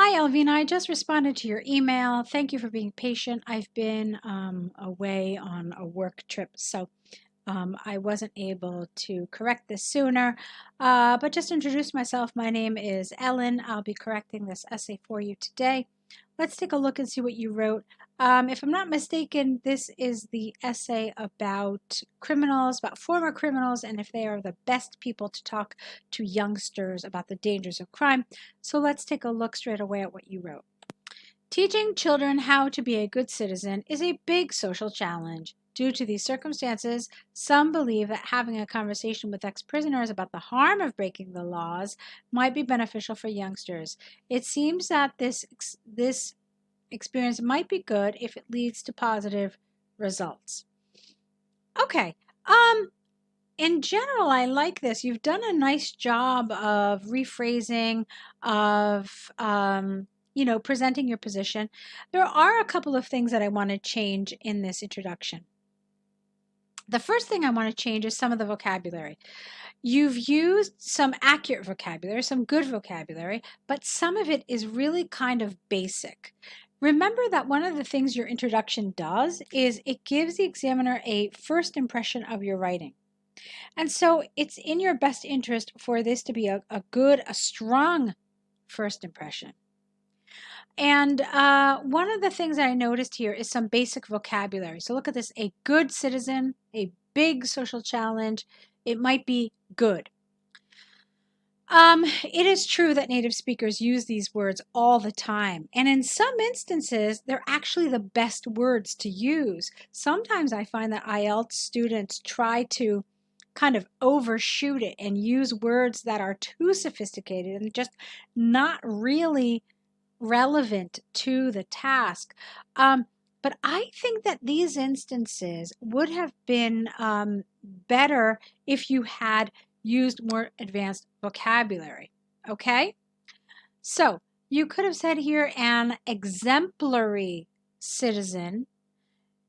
Hi, Elvina. I just responded to your email. Thank you for being patient. I've been away on a work trip, so I wasn't able to correct this sooner. But just to introduce myself, my name is Ellen. I'll be correcting this essay for you today. Let's take a look and see what you wrote. If I'm not mistaken, this is the essay about criminals, about former criminals, and if they are the best people to talk to youngsters about the dangers of crime. So let's take a look straight away at what you wrote. Teaching children how to be a good citizen is a big social challenge. Due to these circumstances, some believe that having a conversation with ex-prisoners about the harm of breaking the laws might be beneficial for youngsters. It seems that this experience might be good if it leads to positive results. Okay. In general, I like this. You've done a nice job of rephrasing, of presenting your position. There are a couple of things that I want to change in this introduction. The first thing I want to change is some of the vocabulary. You've used some accurate vocabulary, some good vocabulary, but some of it is really kind of basic. Remember that one of the things your introduction does is it gives the examiner a first impression of your writing. And so it's in your best interest for this to be a good, a strong first impression. And one of the things that I noticed here is some basic vocabulary. So look at this: a good citizen, a big social challenge. It might be good. It is true that native speakers use these words all the time, and in some instances, they're actually the best words to use. Sometimes I find that IELTS students try to kind of overshoot it and use words that are too sophisticated and just not really relevant to the task. But I think that these instances would have been better if you had used more advanced vocabulary. Okay? So you could have said here, an exemplary citizen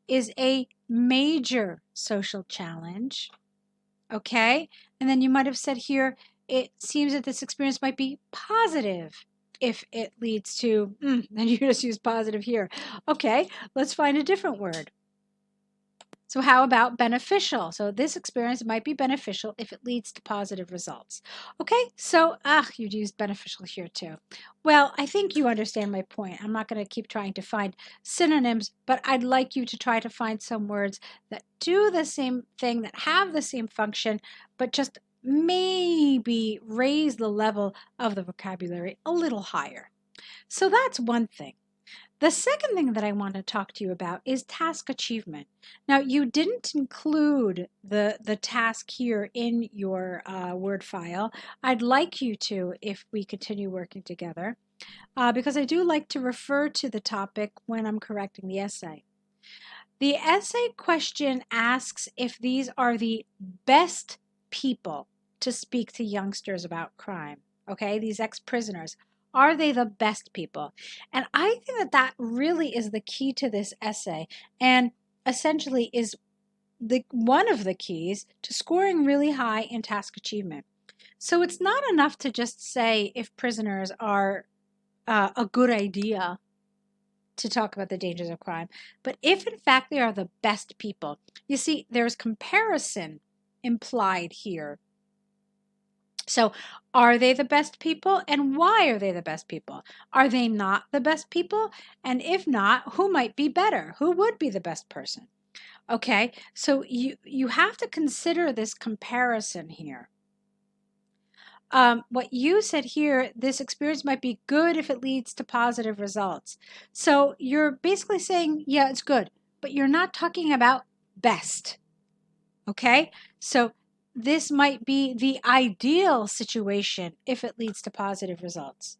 is a major social challenge. Okay? And then you might have said here, it seems that this experience might be positive if it leads to, then you just use positive here. Okay, let's find a different word. So how about beneficial? So this experience might be beneficial if it leads to positive results. Okay, so you'd use beneficial here too. Well, I think you understand my point. I'm not going to keep trying to find synonyms, but I'd like you to try to find some words that do the same thing, that have the same function, but just maybe raise the level of the vocabulary a little higher. So that's one thing. The second thing that I want to talk to you about is task achievement. Now, you didn't include the task here in your Word file. I'd like you to if we continue working together, because I do like to refer to the topic when I'm correcting the essay. The essay question asks if these are the best people to speak to youngsters about crime. Okay, these ex-prisoners. Are they the best people? And I think that that really is the key to this essay, and essentially is one of the keys to scoring really high in task achievement. So it's not enough to just say if prisoners are a good idea to talk about the dangers of crime, but if in fact they are the best people. You see, there's comparison implied here. So are they the best people, and why are they the best people? Are they not the best people? And if not, who might be better? Who would be the best person? Okay, so you have to consider this comparison here. What you said here, this experience might be good if it leads to positive results. So you're basically saying, yeah, it's good, but you're not talking about best. Okay, so this might be the ideal situation if it leads to positive results.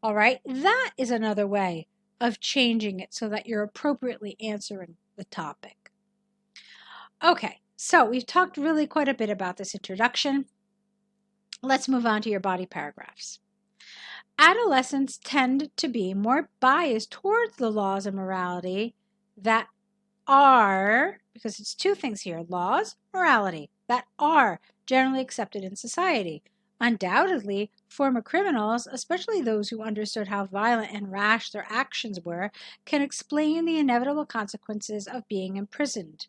All right, that is another way of changing it so that you're appropriately answering the topic. Okay, so we've talked really quite a bit about this introduction. Let's move on to your body paragraphs. Adolescents tend to be more biased towards the laws of morality that are, because it's two things here, laws, morality, that are generally accepted in society. Undoubtedly, former criminals, especially those who understood how violent and rash their actions were, can explain the inevitable consequences of being imprisoned.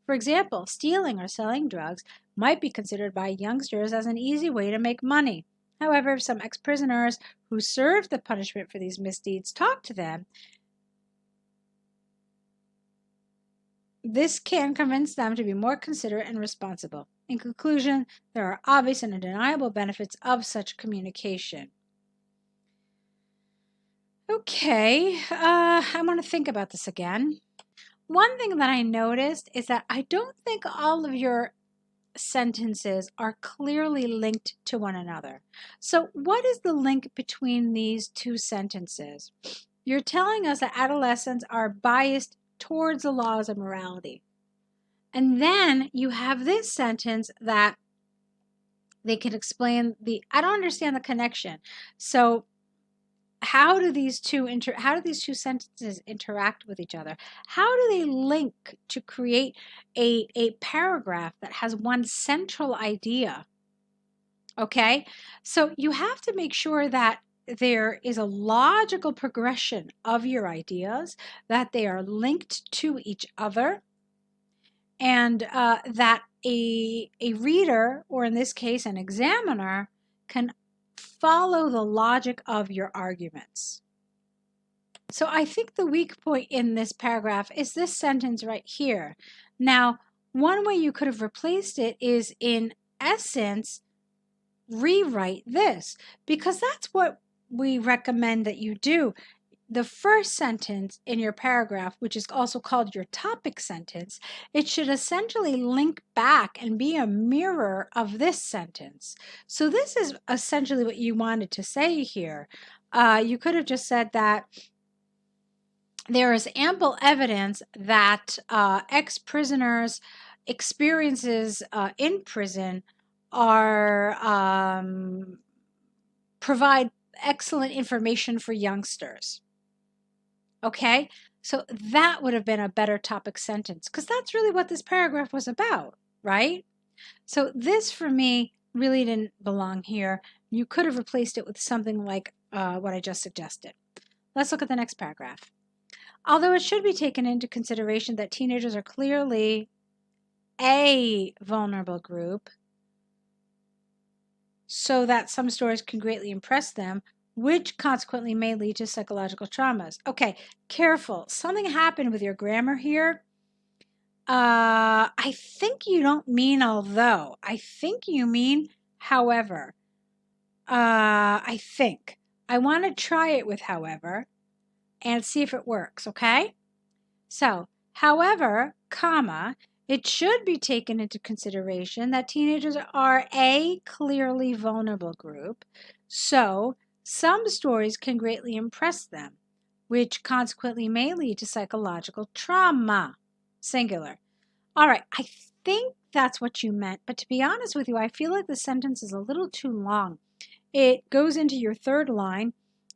For example, stealing or selling drugs might be considered by youngsters as an easy way to make money. However, if some ex-prisoners who served the punishment for these misdeeds talk to them, this can convince them to be more considerate and responsible. In conclusion, there are obvious and undeniable benefits of such communication. Okay, I want to think about this again. One thing that I noticed is that I don't think all of your sentences are clearly linked to one another. So, what is the link between these two sentences? You're telling us that adolescents are biased towards the laws of morality. And then you have this sentence that they can explain I don't understand the connection. So, how do these two sentences interact with each other? How do they link to create a paragraph that has one central idea? Okay, so you have to make sure that there is a logical progression of your ideas, that they are linked to each other, and that a reader, or in this case an examiner, can follow the logic of your arguments. So I think the weak point in this paragraph is this sentence right here. Now, one way you could have replaced it is, in essence, rewrite this, because that's what we recommend that you do. The first sentence in your paragraph, which is also called your topic sentence, it should essentially link back and be a mirror of this sentence. So this is essentially what you wanted to say here. You could have just said that there is ample evidence that ex-prisoners' experiences in prison are provide excellent information for youngsters. Okay, so that would have been a better topic sentence, because that's really what this paragraph was about, right? So this, for me, really didn't belong here. You could have replaced it with something like what I just suggested. Let's look at the next paragraph. Although it should be taken into consideration that teenagers are clearly a vulnerable group, so that some stories can greatly impress them, which consequently may lead to psychological traumas. Okay, careful. Something happened with your grammar here. I think you don't mean although. I think you mean however. I think. I want to try it with however and see if it works, okay? So, however, comma, it should be taken into consideration that teenagers are a clearly vulnerable group, so some stories can greatly impress them, which consequently may lead to psychological trauma, singular. All right, I think that's what you meant, but to be honest with you, I feel like the sentence is a little too long. It goes into your third line.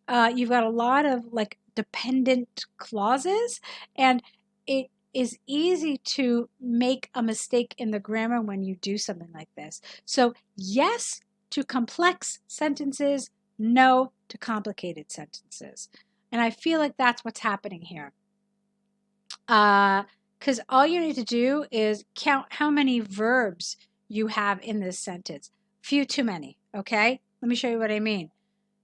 You've got a lot of like dependent clauses, and it is easy to make a mistake in the grammar when you do something like this. So yes to complex sentences, no to complicated sentences. And I feel like that's what's happening here. Because all you need to do is count how many verbs you have in this sentence. Few too many, okay? Let me show you what I mean.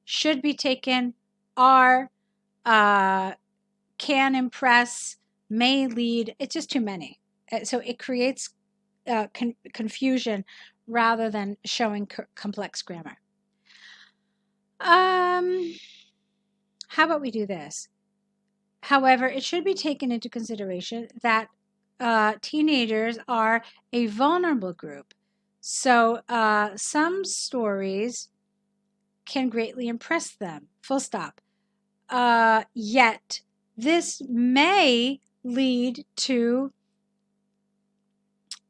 Should be taken, are, can impress, may lead. It's just too many. So it creates confusion rather than showing complex grammar. How about we do this? However, it should be taken into consideration that teenagers are a vulnerable group. So some stories can greatly impress them, full stop. Yet this may lead to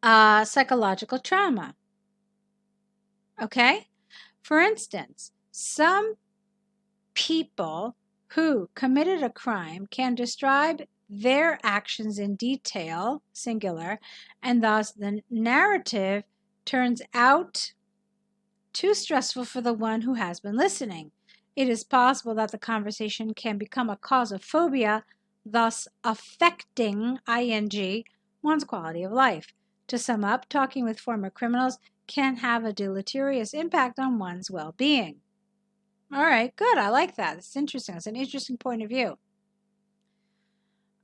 psychological trauma. Okay? For instance, some people who committed a crime can describe their actions in detail, singular, and thus the narrative turns out too stressful for the one who has been listening. It is possible that the conversation can become a cause of phobia, thus affecting ing one's quality of life. To sum up, talking with former criminals can have a deleterious impact on one's well-being. All right, good. I like that. It's interesting. It's an interesting point of view.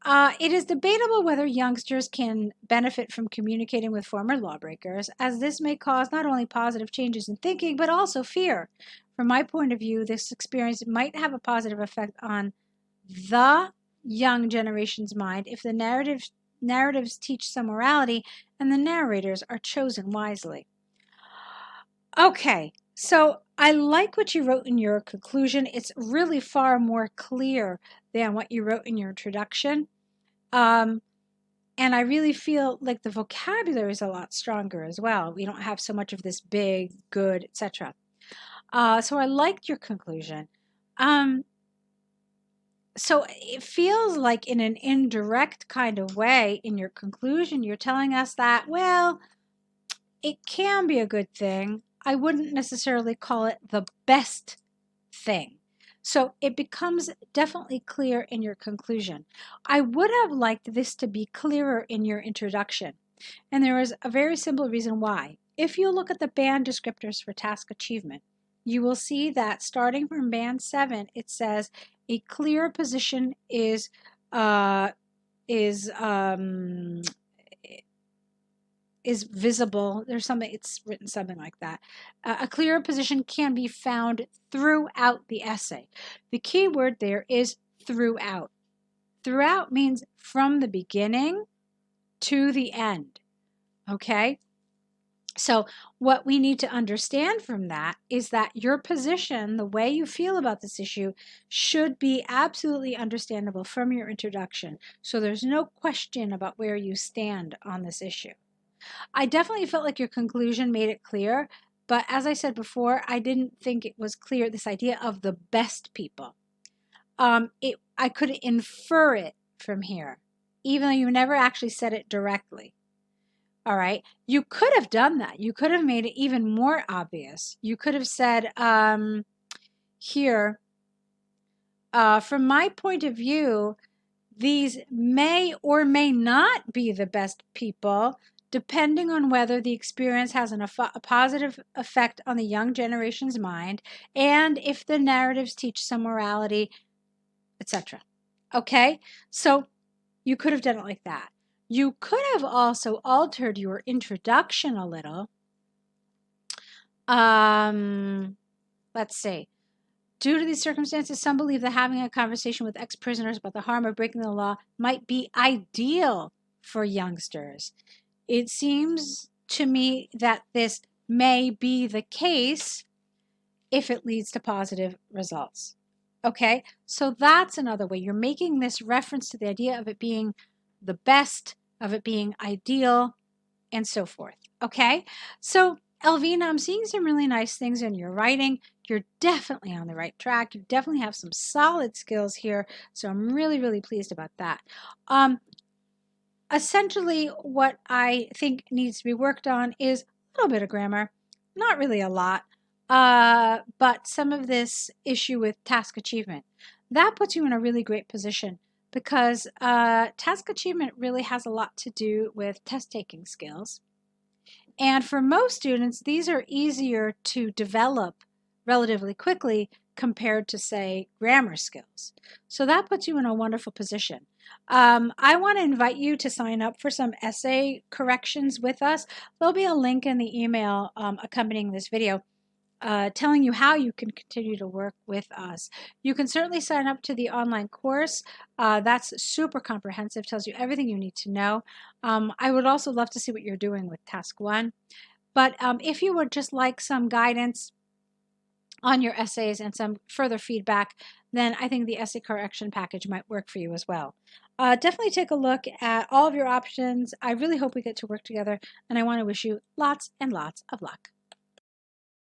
It is debatable whether youngsters can benefit from communicating with former lawbreakers, as this may cause not only positive changes in thinking, but also fear. From my point of view, this experience might have a positive effect on the young generation's mind if the narratives teach some morality and the narrators are chosen wisely. Okay, so I like what you wrote in your conclusion. It's really far more clear than what you wrote in your introduction. And I really feel like the vocabulary is a lot stronger as well. We don't have so much of this big, good, etc. So I liked your conclusion. So it feels like in an indirect kind of way in your conclusion, you're telling us that, well, it can be a good thing. I wouldn't necessarily call it the best thing. So it becomes definitely clear in your conclusion. I would have liked this to be clearer in your introduction. And there is a very simple reason why. If you look at the band descriptors for task achievement, you will see that starting from band 7, it says a clear position is visible. There's something, it's written something like that. A clearer position can be found throughout the essay. The key word there is throughout. Throughout means from the beginning to the end. Okay? So what we need to understand from that is that your position, the way you feel about this issue, should be absolutely understandable from your introduction. So there's no question about where you stand on this issue. I definitely felt like your conclusion made it clear, but as I said before, I didn't think it was clear, this idea of the best people. I could infer it from here, even though you never actually said it directly. All right, you could have done that. You could have made it even more obvious. You could have said here, from my point of view, these may or may not be the best people, depending on whether the experience has a positive effect on the young generation's mind and if the narratives teach some morality, etc. Okay, so you could have done it like that. You could have also altered your introduction a little. Let's see. Due to these circumstances, some believe that having a conversation with ex-prisoners about the harm of breaking the law might be ideal for youngsters. It seems to me that this may be the case if it leads to positive results. Okay, so that's another way. You're making this reference to the idea of it being the best, of it being ideal, and so forth. Okay, so Elvina, I'm seeing some really nice things in your writing. You're definitely on the right track. You definitely have some solid skills here, so I'm really, really pleased about that. Essentially, what I think needs to be worked on is a little bit of grammar, not really a lot, but some of this issue with task achievement. That puts you in a really great position because task achievement really has a lot to do with test-taking skills. And for most students, these are easier to develop relatively quickly compared to, say, grammar skills. So that puts you in a wonderful position. I want to invite you to sign up for some essay corrections with us. There'll be a link in the email accompanying this video telling you how you can continue to work with us. You can certainly sign up to the online course. That's super comprehensive, tells you everything you need to know. I would also love to see what you're doing with task 1. But if you would just like some guidance on your essays and some further feedback, then I think the essay correction package might work for you as well. Definitely take a look at all of your options. I really hope we get to work together, and I want to wish you lots and lots of luck.